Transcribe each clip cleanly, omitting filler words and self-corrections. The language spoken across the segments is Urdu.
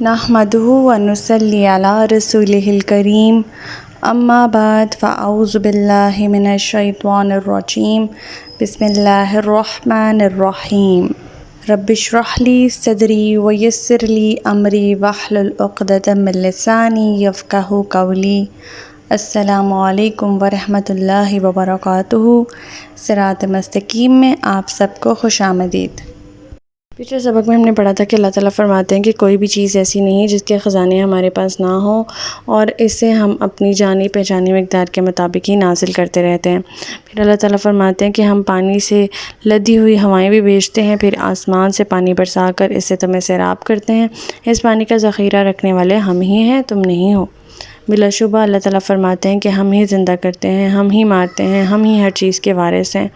نحمدہ ونصلی علی رسولہ الکریم اما بعد فاعوذ باللہ من الشیطان الرجیم بسم اللہ الرحمن الرحیم رب اشرح لی صدری ویسر لی امری واحلل عقدۃ من لسانی یفقہوا قولی۔ السلام علیکم ورحمۃ اللہ وبرکاتہ۔ صراط مستقیم میں آپ سب کو خوش آمدید۔ پچھلے سبق میں ہم نے پڑھا تھا کہ اللہ تعالیٰ فرماتے ہیں کہ کوئی بھی چیز ایسی نہیں ہے جس کے خزانے ہمارے پاس نہ ہوں، اور اسے ہم اپنی جانی پہچانی مقدار کے مطابق ہی نازل کرتے رہتے ہیں۔ پھر اللہ تعالیٰ فرماتے ہیں کہ ہم پانی سے لدی ہوئی ہوائیں بھی بھیجتے ہیں، پھر آسمان سے پانی برسا کر اس سے تمہیں سیراب کرتے ہیں۔ اس پانی کا ذخیرہ رکھنے والے ہم ہی ہیں، تم نہیں ہو۔ بلا شبہ اللہ تعالیٰ فرماتے ہیں کہ ہم ہی زندہ کرتے ہیں، ہم ہی مارتے ہیں، ہم ہی ہر چیز کے وارث ہیں۔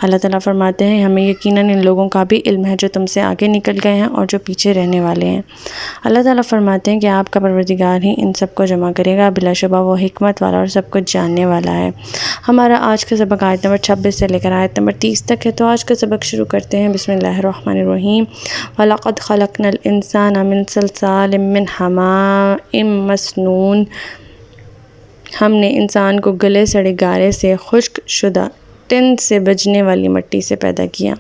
اللہ تعالیٰ فرماتے ہیں ہمیں یقیناً ان لوگوں کا بھی علم ہے جو تم سے آگے نکل گئے ہیں اور جو پیچھے رہنے والے ہیں۔ اللہ تعالیٰ فرماتے ہیں کہ آپ کا پروردگار ہی ان سب کو جمع کرے گا، بلا شبہ وہ حکمت والا اور سب کچھ جاننے والا ہے۔ ہمارا آج کا سبق آیت نمبر 26 سے لے کر آیت نمبر 30 تک ہے، تو آج کا سبق شروع کرتے ہیں۔ بسم اللہ الرحمن الرحیم۔ وَلَقَدْ خَلَقْنَا الْإِنسَانَ مِنْ صَلْصَالٍ مِّنْ حَمَائٍ مَّسْنُونٍ۔ ہم نے انسان کو گلے سڑے گارے سے، خشک شدہ ٹن سے بجنے والی مٹی سے پیدا کیا۔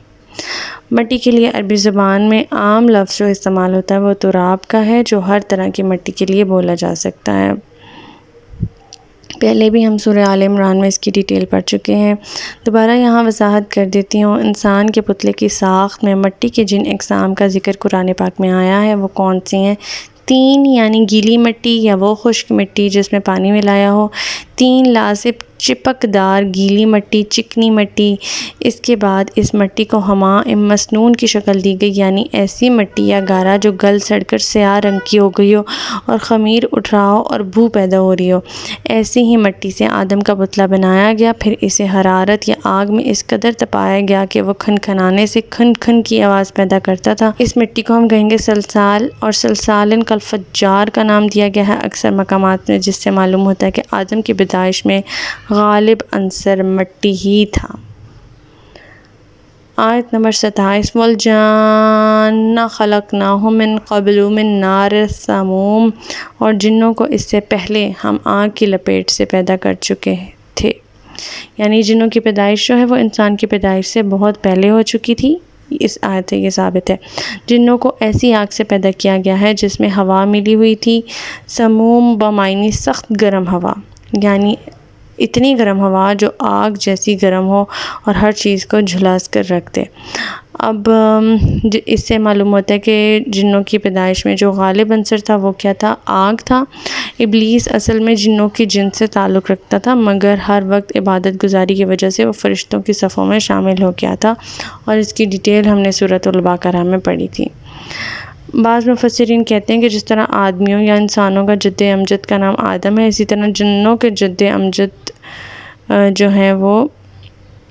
مٹی کے لیے عربی زبان میں عام لفظ جو استعمال ہوتا ہے وہ تراب کا ہے، جو ہر طرح کی مٹی کے لیے بولا جا سکتا ہے۔ پہلے بھی ہم سورہ آل عمران میں اس کی ڈیٹیل پڑھ چکے ہیں، دوبارہ یہاں وضاحت کر دیتی ہوں۔ انسان کے پتلے کی ساخت میں مٹی کے جن اقسام کا ذکر قرآن پاک میں آیا ہے وہ کون سی ہیں؟ 3، یعنی گیلی مٹی یا وہ خشک مٹی جس میں پانی ملایا ہو، 3 لازب چپکدار گیلی مٹی، چکنی مٹی۔ اس کے بعد اس مٹی کو حماء مسنون کی شکل دی گئی، یعنی ایسی مٹی یا گارا جو گل سڑ کر سیاہ رنگ کی ہو گئی ہو اور خمیر اٹھ رہا ہو اور بو پیدا ہو رہی ہو۔ ایسی ہی مٹی سے آدم کا پتلا بنایا گیا، پھر اسے حرارت یا آگ میں اس قدر تپایا گیا کہ وہ کھنکھنانے سے کھن کھن کی آواز پیدا کرتا تھا۔ اس مٹی کو ہم کہیں گے سلسال، اور سلسالن کالفجار کا نام دیا گیا ہے اکثر مقامات میں، جس سے معلوم ہوتا ہے کہ آدم کی پیدائش میں غالب عنصر مٹی ہی تھا۔ آیت نمبر 27۔ وَالْجَانَّ خَلَقْنَاهُ مِن قَبْلُ مِن نَارِ السَّمُومِ۔ اور جنوں کو اس سے پہلے ہم آگ کی لپیٹ سے پیدا کر چکے تھے، یعنی جنوں کی پیدائش جو ہے وہ انسان کی پیدائش سے بہت پہلے ہو چکی تھی۔ اس آیت سے یہ ثابت ہے۔ جنوں کو ایسی آگ سے پیدا کیا گیا ہے جس میں ہوا ملی ہوئی تھی۔ سموم بمعنی سخت گرم ہوا، یعنی اتنی گرم ہوا جو آگ جیسی گرم ہو اور ہر چیز کو جھلاس کر رکھ دے۔ اب اس سے معلوم ہوتا ہے کہ جنوں کی پیدائش میں جو غالب عنصر تھا وہ کیا تھا؟ آگ تھا۔ ابلیس اصل میں جنوں کی جن سے تعلق رکھتا تھا، مگر ہر وقت عبادت گزاری کی وجہ سے وہ فرشتوں کی صفوں میں شامل ہو گیا تھا، اور اس کی ڈیٹیل ہم نے سورۃ البقرہ میں پڑھی تھی۔ بعض مفسرین کہتے ہیں کہ جس طرح آدمیوں یا انسانوں کا جد امجد کا نام آدم ہے، اسی طرح جنوں کے جد امجد جو ہیں وہ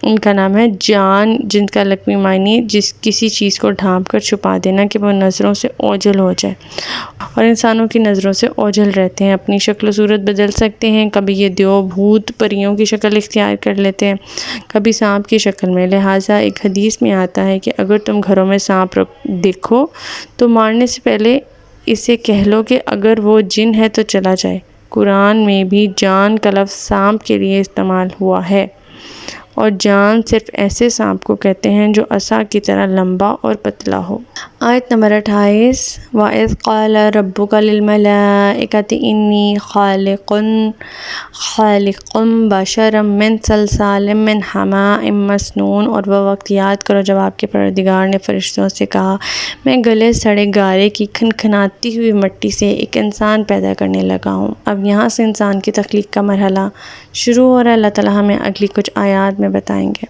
ان کا نام ہے جان، جن کا لقبی معنی کسی چیز کو ڈھانپ کر چھپا دینا کہ وہ نظروں سے اوجھل ہو جائے، اور انسانوں کی نظروں سے اوجھل رہتے ہیں، اپنی شکل و صورت بدل سکتے ہیں، کبھی یہ دیو بھوت پریوں کی شکل اختیار کر لیتے ہیں، کبھی سانپ کی شکل میں۔ لہٰذا ایک حدیث میں آتا ہے کہ اگر تم گھروں میں سانپ دیکھو تو مارنے سے پہلے اسے کہہ لو کہ اگر وہ جن ہے تو چلا جائے۔ قرآن میں بھی جان کا لفظ سانپ کے لیے استعمال ہوا ہے، اور جان صرف ایسے سانپ کو کہتے ہیں جو عصا کی طرح لمبا اور پتلا ہو۔ آیت نمبر 28۔ وَإِذْ قَالَ رَبُّكَ لِلْمَلَائِكَةِ إِنِّي خَالِقٌ بَشَرًا مِّن صَلْصَالٍ مِّن حَمَاءٍ مَّسْنُونٍ۔ اور وہ وقت یاد کرو جب آپ کے پروردگار نے فرشتوں سے کہا، میں گلے سڑے گارے کی کھنکھناتی ہوئی مٹی سے ایک انسان پیدا کرنے لگا ہوں۔ اب یہاں سے انسان کی تخلیق کا مرحلہ شروع ہو رہا ہے، اللہ تعالیٰ ہمیں اگلی کچھ آیات میں بتائیں گے۔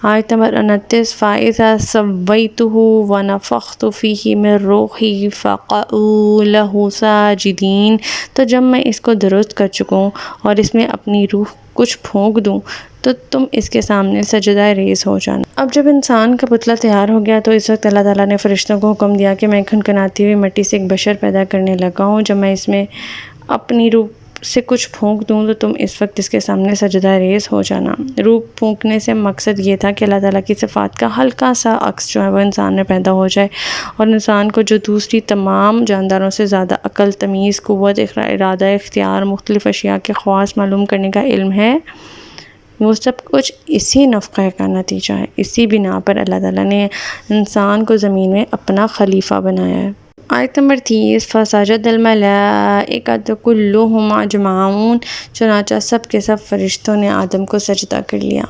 آیت نمبر 29۔ فَإِذَا سَوَّيْتُهُ وَنَفَخْتُ فِيهِ مِن رُوحِي فَقَعُوا لَهُ سَاجِدِينَ۔ تو جب میں اس کو درست کر چکوں اور اس میں اپنی روح کچھ پھونک دوں تو تم اس کے سامنے سجدہ ریز ہو جانا۔ اب جب انسان کا پتلا تیار ہو گیا تو اس وقت اللہ تعالیٰ نے فرشتوں کو حکم دیا کہ میں کھنکھناتی ہوئی مٹی سے ایک بشر پیدا کرنے لگا ہوں۔ جب میں اس میں اپنی روح سے کچھ پھونک دوں تو تم اس وقت اس کے سامنے سجدہ ریز ہو جانا۔ روح پھونکنے سے مقصد یہ تھا کہ اللہ تعالیٰ کی صفات کا ہلکا سا عکس جو ہے وہ انسان میں پیدا ہو جائے، اور انسان کو جو دوسری تمام جانداروں سے زیادہ عقل، تمیز، قوت، ارادہ، اختیار، مختلف اشیاء کے خواص معلوم کرنے کا علم ہے، وہ سب کچھ اسی نفخے کا نتیجہ ہے۔ اسی بنا پر اللہ تعالیٰ نے انسان کو زمین میں اپنا خلیفہ بنایا ہے۔ آیت نمبر 30، فَسَجَدَ الْمَلَائِکَةُ كُلُّهُمْ أَجْمَعُونَ، چنانچہ سب کے سب فرشتوں نے آدم کو سجدہ کر لیا۔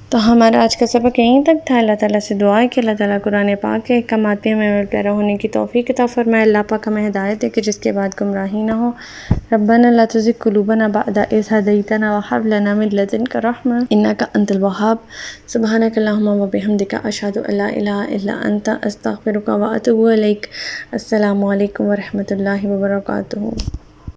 تو ہمارا آج کا سبق یہیں تک تھا۔ اللہ تعالیٰ سے دعا ہے کہ اللہ تعالیٰ قرآن پاک کے احکامات پہ ہمیں عمل پیرا ہونے کی توفیق عطا فرمائے۔ اللہ پاک ہمیں ہدایت دے کہ جس کے بعد گمراہی نہ ہو۔ ربنا لا تزغ قلوبنا بعد إذ هديتنا وهب لنا من لدنك رحمة إنك أنت الوهاب۔ سبحانك اللهم وبحمدك أشهد أن لا إله إلا أنت أستغفرك وأتوب إليك۔ السلام علیکم ورحمۃ اللہ وبرکاتہ۔